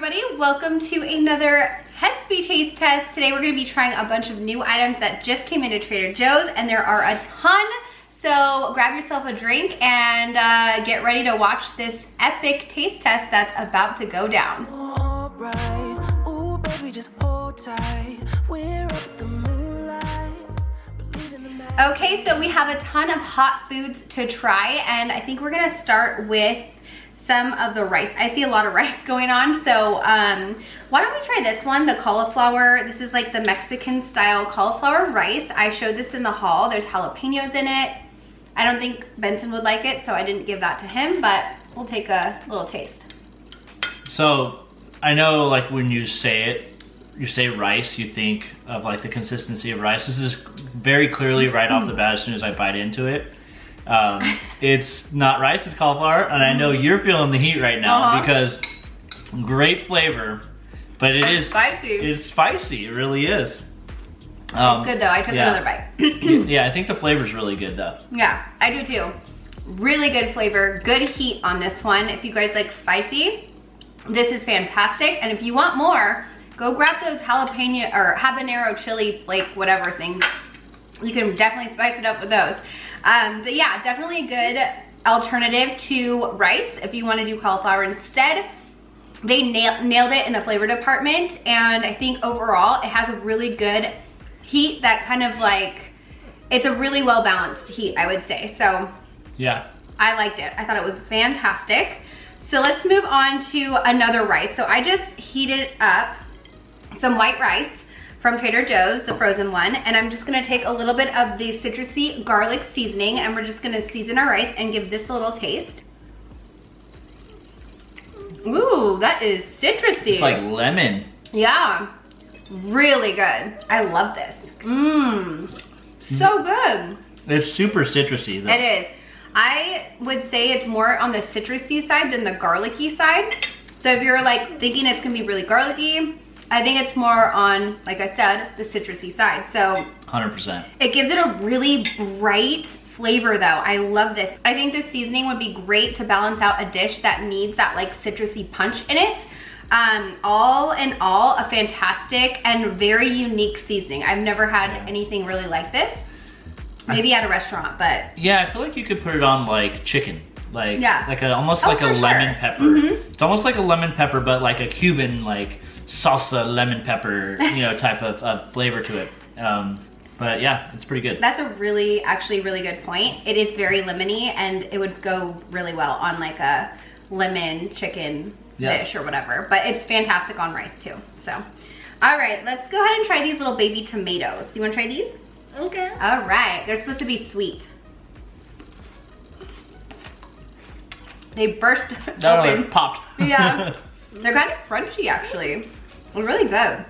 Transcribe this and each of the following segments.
everybody, welcome to another Hespe taste test. Today we're going to be trying a bunch of new items that just came into Trader Joe's, and there are a ton. So grab yourself a drink and get ready to watch this epic taste test that's about to go down. All right. Ooh, baby, just hold tight. We're up at the moonlight. Believe in the magic. Okay, so we have a ton of hot foods to try, and I think we're going to start with some of the rice. I see a lot of rice going on, so why don't we try this one, the cauliflower. This is like the Mexican style cauliflower rice. I showed this in the haul. There's jalapenos in it. I don't think Benson would like it, so I didn't give that to him, but we'll take a little taste. So I know, like, when you say rice, you think of like the consistency of rice. This is very clearly right off the bat as soon as I bite into it. It's not rice, it's cauliflower, and I know you're feeling the heat right now because great flavor, but it's spicy. It's spicy, it really is. It's good though, I took another bite. Yeah, I think the flavor's really good though. Yeah, I do too. Really good flavor, good heat on this one. If you guys like spicy, this is fantastic, and if you want more, go grab those jalapeno or habanero chili flake whatever things. You can definitely spice it up with those. But yeah, definitely a good alternative to rice if you want to do cauliflower instead. They nailed it in the flavor department, and I think overall it has a really good heat that kind of like, it's a really well balanced heat, I would say. So yeah, I liked it. I thought it was fantastic. So let's move on to another rice. So I just heated up some white rice from Trader Joe's, the frozen one, and I'm just gonna take a little bit of the citrusy garlic seasoning, and we're just gonna season our rice and give this a little taste. Ooh, that is citrusy. It's like lemon. Yeah, really good. I love this. So good. It's super citrusy though. It is. I would say it's more on the citrusy side than the garlicky side. So if you're like thinking it's gonna be really garlicky, I think it's more on, like I said, the citrusy side. So 100%. It gives it a really bright flavor though. I love this. I think this seasoning would be great to balance out a dish that needs that like citrusy punch in it. All in all, a fantastic and very unique seasoning. I've never had anything really like this. Maybe at a restaurant, but. Yeah, I feel like you could put it on like chicken. Like, almost like a sure. lemon pepper. It's almost like a lemon pepper, but like a Cuban, like, salsa lemon pepper, you know, type of flavor to it. But yeah, it's pretty good. That's a actually really good point. It is very lemony, and it would go really well on like a lemon chicken dish or whatever. But it's fantastic on rice too. So, all right, let's go ahead and try these little baby tomatoes. Do you want to try these? Okay. All right, they're supposed to be sweet. They burst open. It popped. Yeah. They're kind of crunchy actually. They're really good.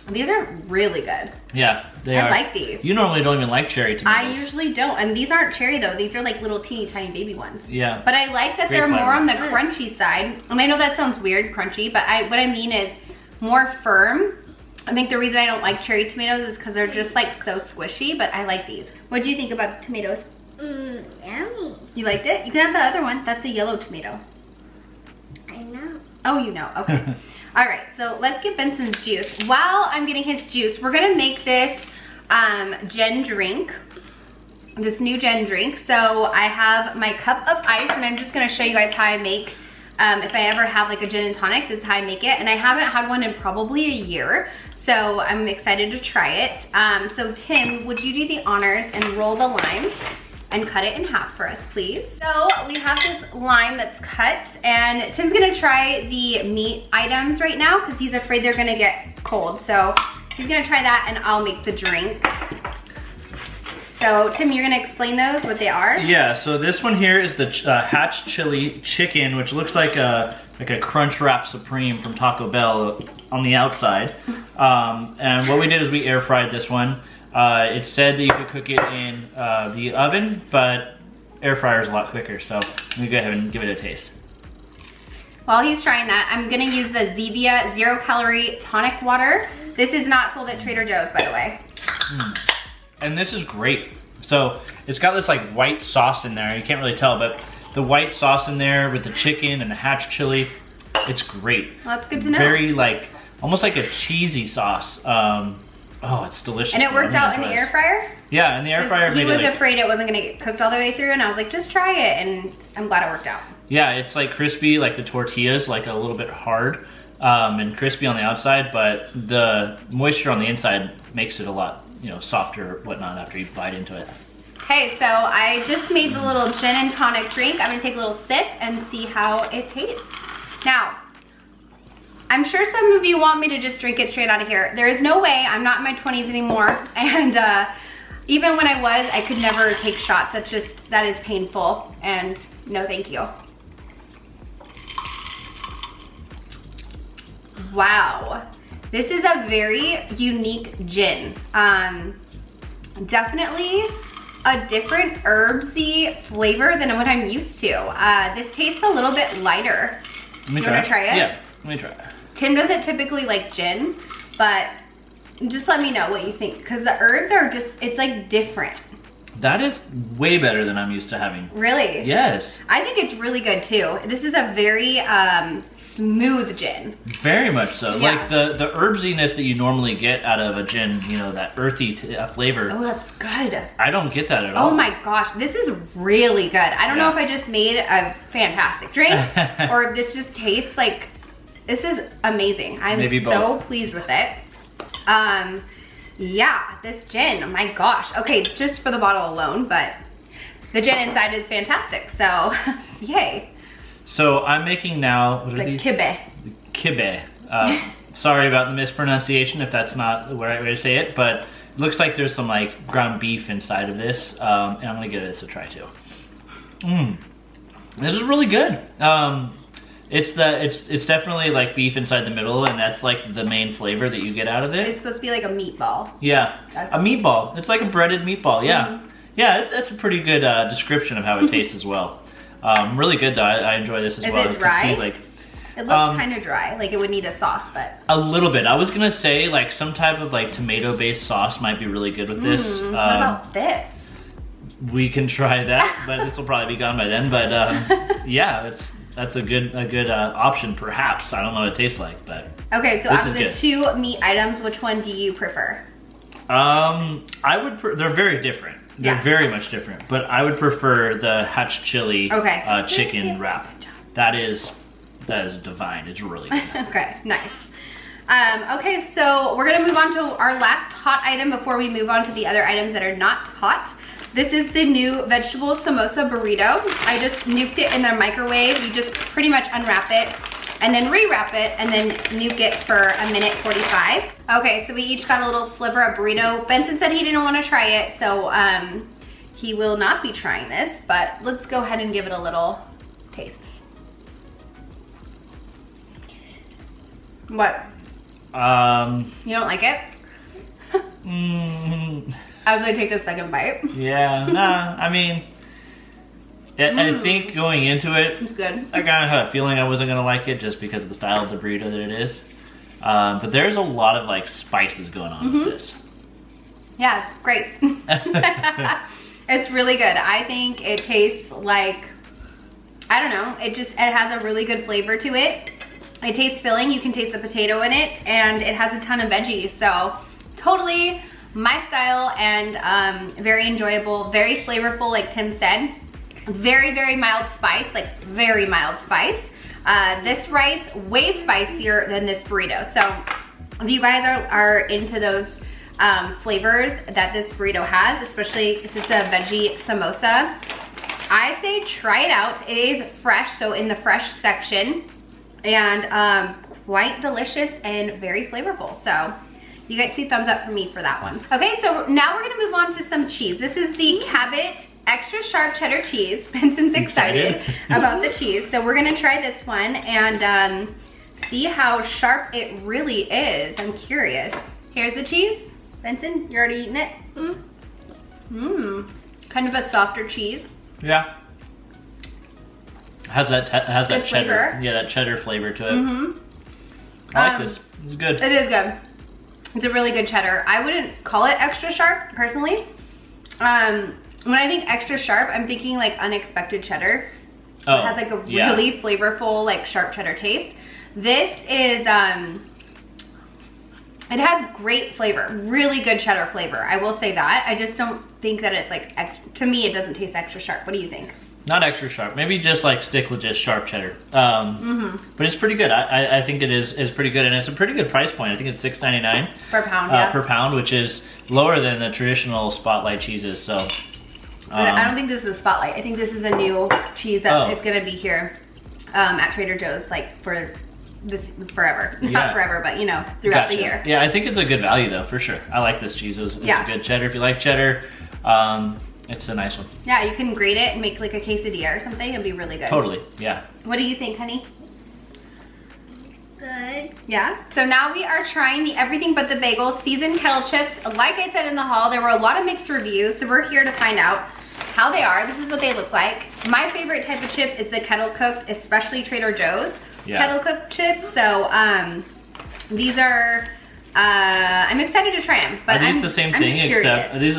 These are really good. Yeah, they are. I like these. You normally don't even like cherry tomatoes. I usually don't, and these aren't cherry though. These are like little teeny tiny baby ones. Yeah. But I like that they're more on the crunchy side. And I know that sounds weird, crunchy, but what I mean is more firm. I think the reason I don't like cherry tomatoes is because they're just like so squishy, but I like these. What do you think about tomatoes? Yummy. You liked it? You can have the other one. That's a yellow tomato. I know. Oh, you know, okay. All right, so let's get Benson's juice. While I'm getting his juice, we're gonna make this Gen drink, this new Gen drink. So I have my cup of ice, and I'm just gonna show you guys how I make, if I ever have like a gin and tonic, this is how I make it. And I haven't had one in probably a year, so I'm excited to try it. So Tim, would you do the honors and roll the lime and cut it in half for us, please? So we have this lime that's cut, and Tim's gonna try the meat items right now because he's afraid they're gonna get cold. So he's gonna try that, and I'll make the drink. So Tim, you're gonna explain those, what they are? Yeah, so this one here is the hatch chili chicken, which looks like a Crunch Wrap Supreme from Taco Bell on the outside. And what we did is we air fried this one. It said that you could cook it in the oven, but air fryer is a lot quicker, so let me go ahead and give it a taste. While he's trying that, I'm gonna use the Zevia 0-calorie tonic water. This is not sold at Trader Joe's, by the way. And this is great. So it's got this like white sauce in there. You can't really tell, but the white sauce in there with the chicken and the hatch chili, It's great. Well, that's good to know. Very like, almost like a cheesy sauce. Oh, it's delicious. And it worked out in the air fryer? Yeah, in the air fryer. He was afraid it wasn't gonna get cooked all the way through, and I was like, just try it, and I'm glad it worked out. Yeah, it's like crispy, like the tortillas, like a little bit hard and crispy on the outside, but the moisture on the inside makes it a lot, you know, softer, whatnot, after you bite into it. Okay, so I just made the little gin and tonic drink. I'm gonna take a little sip and see how it tastes. Now, I'm sure some of you want me to just drink it straight out of here. There is no way, I'm not in my 20s anymore, and even when I was, I could never take shots. That is painful, and no thank you. Wow, this is a very unique gin. Definitely a different herbsy flavor than what I'm used to. This tastes a little bit lighter. Let me You wanna try it? Yeah, let me try it. Tim doesn't typically like gin, but just let me know what you think, because the herbs are just, it's like different. That is way better than I'm used to having. Really? Yes. I think it's really good too. This is a very smooth gin. Very much so. Yeah. Like the herbsiness that you normally get out of a gin, you know, that earthy flavor. Oh, that's good. I don't get that at all. Oh my gosh, this is really good. I don't know if I just made a fantastic drink or if this just tastes like, this is amazing. I'm Maybe so both. pleased with it. Yeah, this gin, oh my gosh. Okay, just for the bottle alone, but the gin inside is fantastic, so yay. So I'm making now, what are The these? kibe. Kibe. Sorry about the mispronunciation if that's not the right way to say it, but it looks like there's some like ground beef inside of this, and I'm gonna give this a try too. This is really good. It's definitely like beef inside the middle, and that's like the main flavor that you get out of it. It's supposed to be like a meatball. Yeah, a meatball. It's like a breaded meatball. Yeah, yeah. That's a pretty good description of how it tastes as well. Really good though. I enjoy this as well. Is it dry? You can see, like, It looks kind of dry, like it would need a sauce, but. a little bit. I was gonna say like some type of like tomato-based sauce might be really good with this. What about this? We can try that, but this will probably be gone by then. But yeah, that's a good option perhaps. I don't know what it tastes like, but Okay, so this out of is the good. two meat items, which one do you prefer? I would. They're very different. They're Yeah. very much different. But I would prefer the hatch chili chicken wrap. That is divine. It's really good. Okay, nice. Okay, so we're gonna move on to our last hot item before we move on to the other items that are not hot. This is the new Vegetableamosa Burrito. I just nuked it in the microwave. You just pretty much unwrap it and then rewrap it and then nuke it for a minute 45. Okay, so we each got a little sliver of burrito. Benson said he didn't want to try it, so he will not be trying this, but let's go ahead and give it a little taste. What? You don't like it? I was gonna take the second bite. Yeah, nah, I mean, I think going into it, It's good. I kind of had a feeling I wasn't gonna like it just because of the style of the burrito that it is. But there's a lot of like spices going on with this. Yeah, it's great. It's really good. I think it tastes like, I don't know, it has a really good flavor to it. It tastes filling. You can taste the potato in it, and it has a ton of veggies. So totally my style, and very enjoyable, very flavorful, like Tim said. Very, very mild spice, like very mild spice. This rice, way spicier than this burrito. So if you guys are into those flavors that this burrito has, especially since it's a veggie samosa, I say try it out. It is fresh, so in the fresh section, and quite delicious and very flavorful. So you get 2 thumbs up from me for that one. Okay, so now we're gonna move on to some cheese. This is the Cabot extra sharp cheddar cheese. Benson's excited about the cheese. So we're gonna try this one and see how sharp it really is. I'm curious. Here's the cheese. Benson, you're already eating it? Kind of a softer cheese. Yeah. Has that Good cheddar? flavor. Yeah, that cheddar flavor to it. I like this. This is good. It is good. It's a really good cheddar. I wouldn't call it extra sharp, personally. When I think extra sharp, I'm thinking like unexpected cheddar. Oh, It has like a really flavorful, like sharp cheddar taste. This is, it has great flavor, really good cheddar flavor. I will say that. I just don't think that it's like, to me, it doesn't taste extra sharp. What do you think? Not extra sharp. Maybe just like stick with just sharp cheddar. But it's pretty good. I think it is pretty good, and it's a pretty good price point. I think it's $6.99 Per pound, yeah. per pound, which is lower than the traditional Spotlight cheeses. So I don't think this is a Spotlight. I think this is a new cheese that it's gonna be here at Trader Joe's, like for this forever. Not forever, but you know, throughout the year. Yeah, I think it's a good value though, for sure. I like this cheese. It's a good cheddar. If you like cheddar, it's a nice one. Yeah, you can grate it and make like a quesadilla or something. It'll be really good. Totally, yeah. What do you think, honey? Good. Yeah. So now we are trying the everything but the bagel seasoned kettle chips. Like I said in the haul, there were a lot of mixed reviews, so we're here to find out how they are. This is what they look like. My favorite type of chip is the kettle cooked, especially Trader Joe's kettle cooked chips. So these are I'm excited to try them. But are these the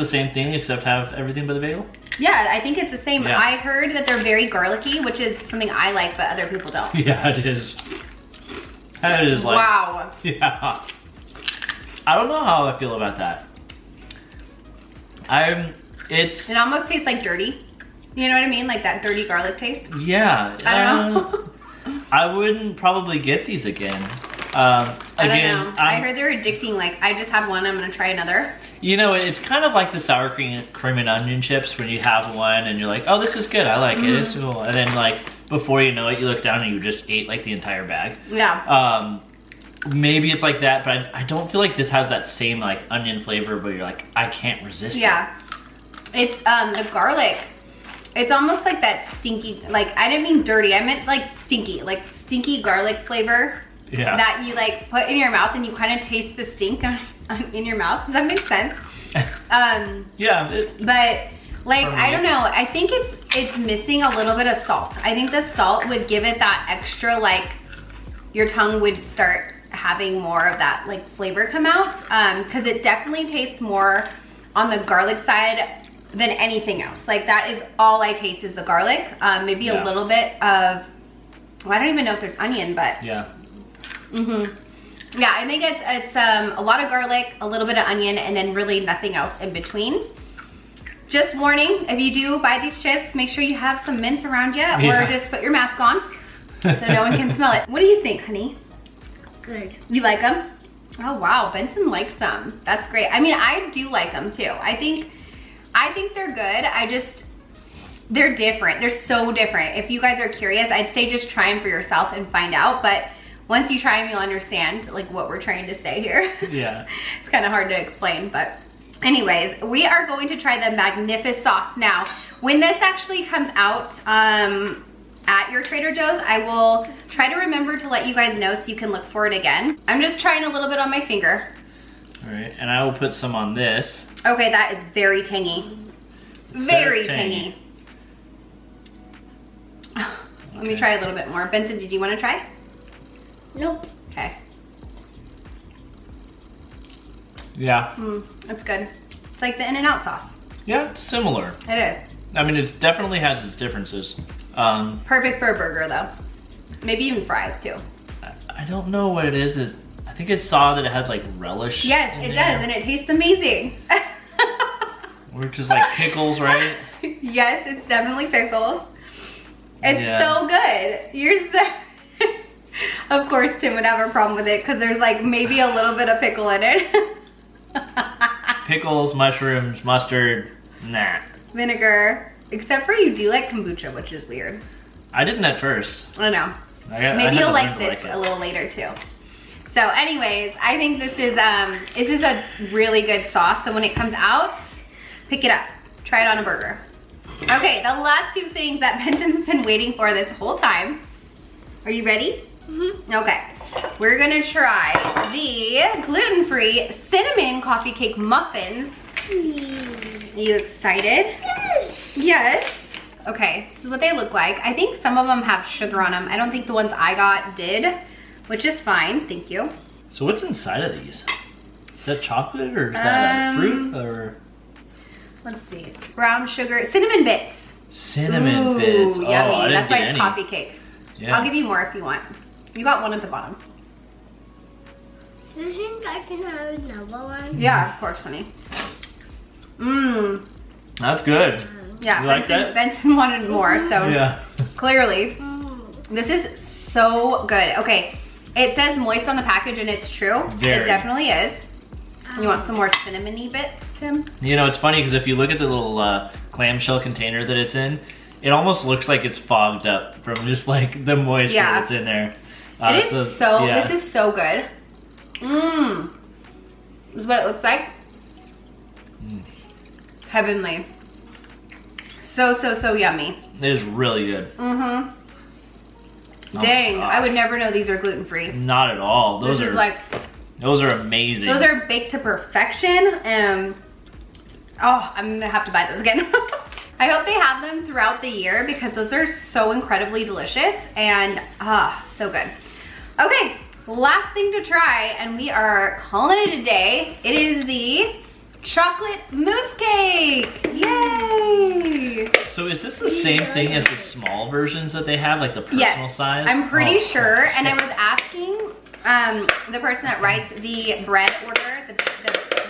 same thing except have everything but the bagel? Yeah, I think it's the same. Yeah. I heard that they're very garlicky, which is something I like, but other people don't. Yeah, it is. That is like, wow. Yeah. I don't know how I feel about that. It almost tastes like dirty. You know what I mean? Like that dirty garlic taste. Yeah. I don't know. I wouldn't probably get these again. I don't know. I heard they're addicting. Like, I just had one. I'm going to try another. You know, it's kind of like the sour cream and onion chips when you have one and you're like, oh, this is good. I like it. It's cool. And then, like, before you know it, you look down and you just ate, like, the entire bag. Yeah. Maybe it's like that, but I don't feel like this has that same, like, onion flavor, but you're like, I can't resist it. Yeah. It's, the garlic. It's almost like that stinky, like, I didn't mean dirty. I meant, like, stinky garlic flavor. Yeah. That you like put in your mouth and you kind of taste the stink in your mouth. Does that make sense? Yeah. But like, I don't know. I think it's missing a little bit of salt. I think the salt would give it that extra, like, your tongue would start having more of that like flavor come out. Cause it definitely tastes more on the garlic side than anything else. Like that is all I taste is the garlic. Maybe a little bit of, well, I don't even know if there's onion, but. Yeah. Yeah, I think it's a lot of garlic, a little bit of onion, and then really nothing else in between. Just warning, if you do buy these chips, make sure you have some mints around you, or just put your mask on so no one can smell it. What do you think, honey? Good. You like them? Oh wow, Benson likes them. That's great. I mean, I do like them too. I think they're good. They're different. They're so different. If you guys are curious, I'd say just try them for yourself and find out. But once you try them, you'll understand like what we're trying to say here. Yeah. It's kind of hard to explain, but anyways, we are going to try the Magifice sauce now. When this actually comes out at your Trader Joe's, I will try to remember to let you guys know so you can look for it again. I'm just trying a little bit on my finger. All right, and I will put some on this. Okay, that is very tangy. Very tangy. Let me try a little bit more. Benson, did you want to try? Nope. Okay. Yeah. That's good. It's like the In-N-Out sauce. Yeah, it's similar. It is. I mean, it definitely has its differences. Perfect for a burger, though. Maybe even fries, too. I don't know what it is. I think I saw that it had, like, relish. Yes, it does, and it tastes amazing. Which is like pickles, right? Yes, it's definitely pickles. It's so good. You're so... Of course, Tim would have a problem with it because there's like maybe a little bit of pickle in it. Pickles, mushrooms, mustard, nah. Vinegar. Except for you do like kombucha, which is weird. I didn't at first. I know. Maybe you'll like this a little later too. So anyways, I think this is a really good sauce. So when it comes out, pick it up. Try it on a burger. Okay, the last two things that Benson's been waiting for this whole time. Are you ready? Okay, we're gonna try the gluten-free cinnamon coffee cake muffins. Are you excited? Yes. Yes. Okay, this is what they look like. I think some of them have sugar on them. I don't think the ones I got did, which is fine, thank you. So what's inside of these? Is that chocolate or is that fruit or? Let's see, brown sugar, cinnamon bits. Cinnamon bits. Ooh, yummy. Oh, that's why it's coffee cake. Yeah. I'll give you more if you want. You got one at the bottom. Do you think I can have another one? Yeah, of course, honey. Mmm. That's good. Yeah, You like that? Benson wanted more, so Yeah. clearly. Mm. This is so good. Okay, it says moist on the package and it's true. Very. It definitely is. You want some more cinnamony bits, Tim? You know, it's funny because if you look at the little clamshell container that it's in, it almost looks like it's fogged up from just like the moisture Yeah. that's in there. It is so, yeah. this is so good. Mmm. This is what it looks like. Heavenly. So, so, so yummy. It is really good. Mm-hmm. Oh Dang, my I would gosh. never know these are gluten-free. Not at all. This is like, those are amazing. those are baked to perfection. And oh, I'm gonna have to buy those again. I hope they have them throughout the year because those are so incredibly delicious and so good. Okay, last thing to try and we are calling it a day. It is the chocolate mousse cake. Yay! So is this the same thing as the small versions that they have, like the personal Yes, size? I'm pretty Oh, sure. And I okay. was asking the person that writes the bread order,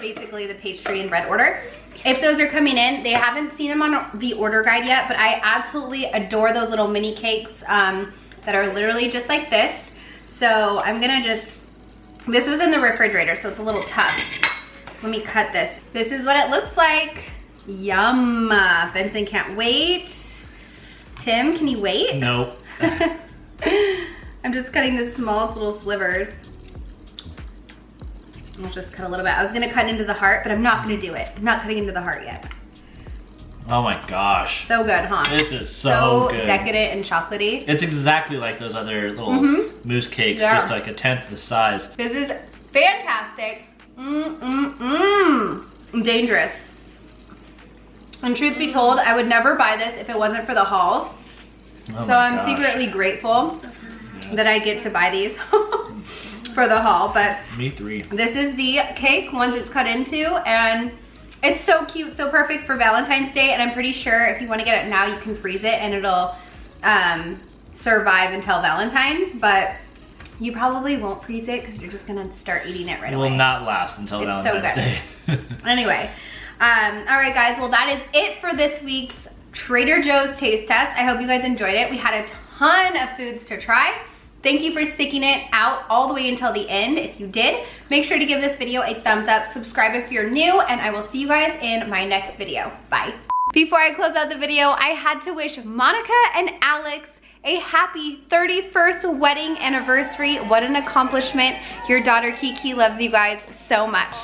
basically the pastry and bread order, if those are coming in. They haven't seen them on the order guide yet, but I absolutely adore those little mini cakes that are literally just like this. So I'm gonna this was in the refrigerator, so it's a little tough. Let me cut this. This is what it looks like. Yum. Benson can't wait. Tim, can you wait? Nope. I'm just cutting the smallest little slivers. I'll just cut a little bit. I was gonna cut into the heart, but I'm not gonna do it. I'm not cutting into the heart yet. Oh my gosh. So good, huh? This is so good. Decadent and chocolatey. It's exactly like those other little mousse cakes, Yeah. just like a tenth the size. This is fantastic. Dangerous. And truth be told, I would never buy this if it wasn't for the hauls. Oh So my I'm gosh. secretly grateful Yes. that I get to buy these for the haul. But Me three. this is the cake once it's cut into, and it's so cute, so perfect for Valentine's Day. And I'm pretty sure if you want to get it now, you can freeze it and it'll survive until Valentine's. But you probably won't freeze it because you're just gonna start eating it right It away. will not last until It's so Valentine's Day. Anyway, all right guys, well that is it for this week's Trader Joe's taste test. I hope you guys enjoyed it. We had a ton of foods to try. Thank you for sticking it out all the way until the end. If you did, make sure to give this video a thumbs up, subscribe if you're new, and I will see you guys in my next video. Bye. Before I close out the video, I had to wish Monica and Alex a happy 31st wedding anniversary. What an accomplishment. Your daughter Kiki loves you guys so much.